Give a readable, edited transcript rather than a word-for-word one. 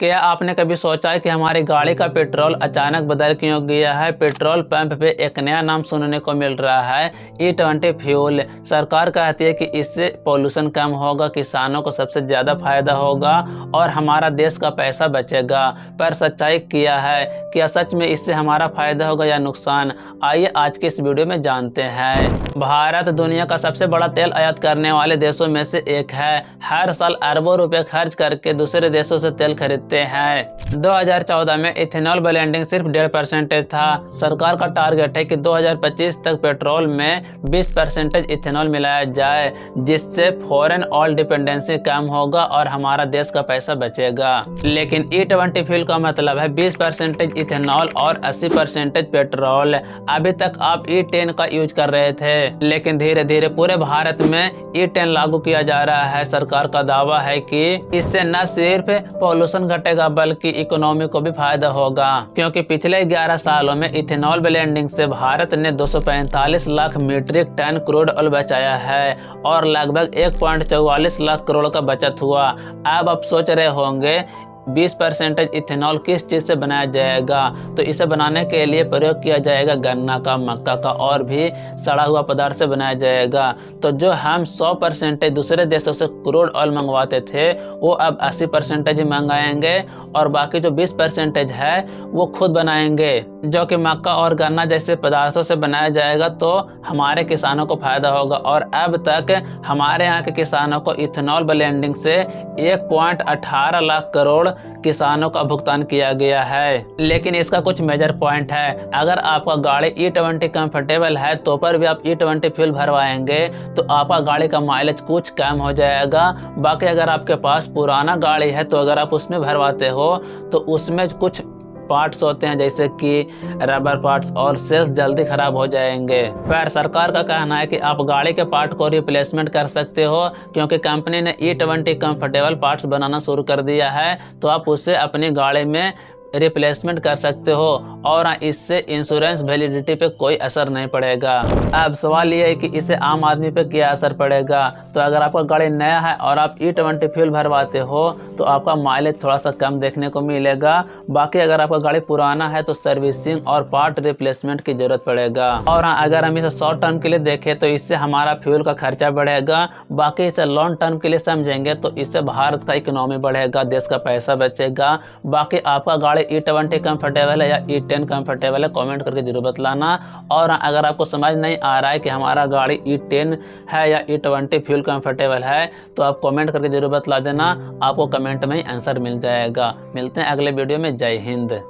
क्या आपने कभी सोचा है कि हमारी गाड़ी का पेट्रोल अचानक बदल क्यों गया है? पेट्रोल पंप पे एक नया नाम सुनने को मिल रहा है, E20 फ्यूल। सरकार कहती है कि इससे पोल्यूशन कम होगा, किसानों को सबसे ज़्यादा फायदा होगा और हमारा देश का पैसा बचेगा। पर सच्चाई क्या है? क्या सच में इससे हमारा फायदा होगा या नुकसान? आइए आज के इस वीडियो में जानते हैं। भारत दुनिया का सबसे बड़ा तेल आयात करने वाले देशों में से एक है। हर साल अरबों रुपए खर्च करके दूसरे देशों से तेल खरीदते हैं। 2014 में इथेनॉल ब्लेंडिंग सिर्फ 1.5% था। सरकार का टारगेट है कि 2025 तक पेट्रोल में 20% इथेनॉल मिलाया जाए, जिससे फॉरेन ऑयल डिपेंडेंसी कम होगा और हमारा देश का पैसा बचेगा। लेकिन E20 फ्यूल का मतलब है 20% इथेनॉल और 80% पेट्रोल। अभी तक आप E10 का यूज कर रहे थे, लेकिन धीरे धीरे पूरे भारत में E10 लागू किया जा रहा है। सरकार का दावा है कि इससे न सिर्फ पॉल्यूशन घटेगा बल्कि इकोनॉमी को भी फायदा होगा, क्योंकि पिछले 11 सालों में इथेनॉल ब्लेंडिंग से भारत ने 245 lakh metric ton crude oil बचाया है और लगभग 1.44 लाख करोड़ का बचत हुआ। अब आप सोच रहे होंगे 20% इथेनॉल किस चीज़ से बनाया जाएगा? तो इसे बनाने के लिए प्रयोग किया जाएगा गन्ना का, मक्का का और भी सड़ा हुआ पदार्थ से बनाया जाएगा। तो जो हम 100% दूसरे देशों से क्रूड ऑयल मंगवाते थे, वो अब 80% ही मंगाएंगे और बाकी जो 20% है वो खुद बनाएंगे, जो कि मक्का और गन्ना जैसे पदार्थों से बनाया जाएगा। तो हमारे किसानों को फायदा होगा और अब तक हमारे यहाँ के किसानों को इथेनॉल ब्लेंडिंग से 1.18 लाख करोड़ किसानों का भुगतान किया गया है। लेकिन इसका कुछ मेजर पॉइंट है। अगर आपका गाड़ी E20 कंफर्टेबल है तो पर भी आप E20 फ्यूल भरवाएंगे तो आपका गाड़ी का माइलेज कुछ कम हो जाएगा। बाकी अगर आपके पास पुराना गाड़ी है तो अगर आप उसमें भरवाते हो तो उसमें कुछ पार्ट्स होते हैं जैसे कि रबर पार्ट्स और सेल्स जल्दी खराब हो जाएंगे। पर सरकार का कहना है कि आप गाड़ी के पार्ट को रिप्लेसमेंट कर सकते हो, क्योंकि कंपनी ने E20 कंफर्टेबल पार्ट्स बनाना शुरू कर दिया है। तो आप उससे अपनी गाड़ी में रिप्लेसमेंट कर सकते हो और इससे इंश्योरेंस वैलिडिटी पे कोई असर नहीं पड़ेगा। अब सवाल ये है कि इससे आम आदमी पे क्या असर पड़ेगा? तो अगर आपका गाड़ी नया है और आप E20 फ्यूल भरवाते हो तो आपका माइलेज थोड़ा सा कम देखने को मिलेगा। बाकी अगर आपका गाड़ी पुराना है तो सर्विसिंग और पार्ट रिप्लेसमेंट की जरूरत पड़ेगा। और अगर हम इसे शॉर्ट टर्म के लिए देखें तो इससे हमारा फ्यूल का खर्चा बढ़ेगा। बाकी इसे लॉन्ग टर्म के लिए समझेंगे तो इससे भारत का इकोनॉमी बढ़ेगा, देश का पैसा बचेगा। बाकी आपका गाड़ी E20 कंफर्टेबल है या E10 कंफर्टेबल है, कमेंट करके जरूर बतलाना। और अगर आपको समझ नहीं आ रहा है कि हमारा गाड़ी E10 है या E20 फ्यूल कंफर्टेबल है तो आप कमेंट करके जरूर बतला देना। आपको कमेंट में ही आंसर मिल जाएगा। मिलते हैं अगले वीडियो में। जय हिंद।